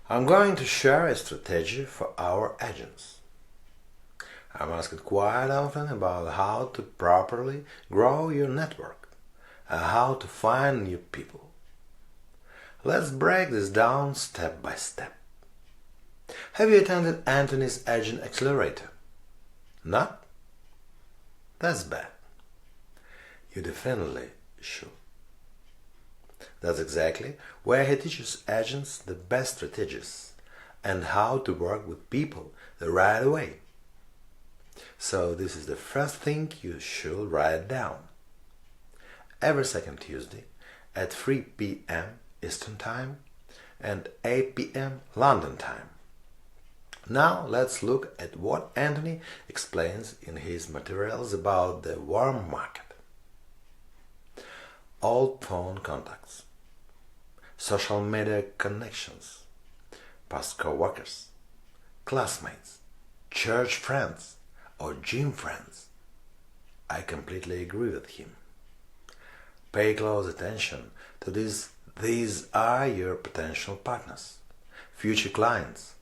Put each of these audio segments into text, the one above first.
I'm going to share a strategy for our agents. I'm asked quite often about how to properly grow your network and how to find new people. Let's break this down step by step. Have you attended Anthony's Agent Accelerator? Not? That's bad. You definitely should. That's exactly where he teaches agents the best strategies and how to work with people the right way. So this is the first thing you should write down. Every second Tuesday at 3 p.m. Eastern Time and 8 p.m. London Time. Now let's look at what Anthony explains in his materials about the warm market. Old phone contacts, social media connections, past co-workers, classmates, church friends, or gym friends. I completely agree with him. Pay close attention to these. These are your potential partners, future clients,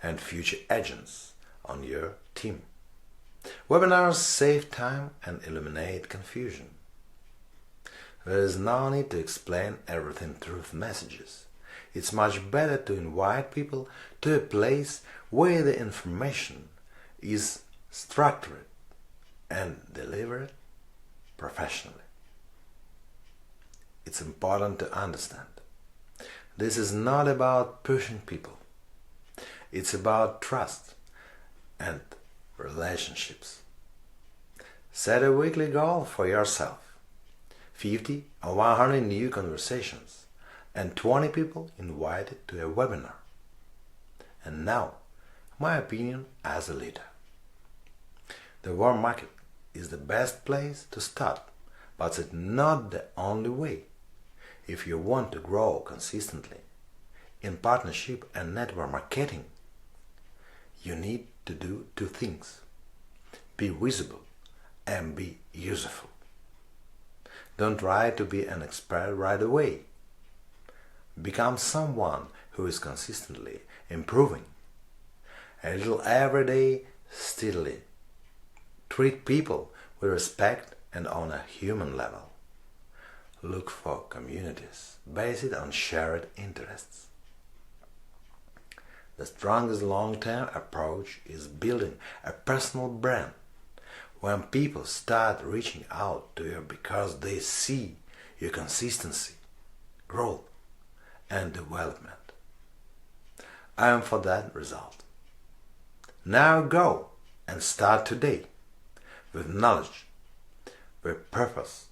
and future agents on your team. Webinars save time and eliminate confusion. There is no need to explain everything through messages. It's much better to invite people to a place where the information is structured and delivered professionally. It's important to understand. This is not about pushing people. It's about trust and relationships. Set a weekly goal for yourself. 50 or 100 new conversations and 20 people invited to a webinar. And now, my opinion as a leader. The warm market is the best place to start, but it's not the only way. If you want to grow consistently in partnership and network marketing, you need to do two things: be visible and be useful. Don't try to be an expert right away. Become someone who is consistently improving. A little every day, steadily. Treat people with respect and on a human level. Look for communities based on shared interests. The strongest long-term approach is building a personal brand. When people start reaching out to you because they see your consistency, growth, and development. I am for that result. Now go and start today with knowledge, with purpose,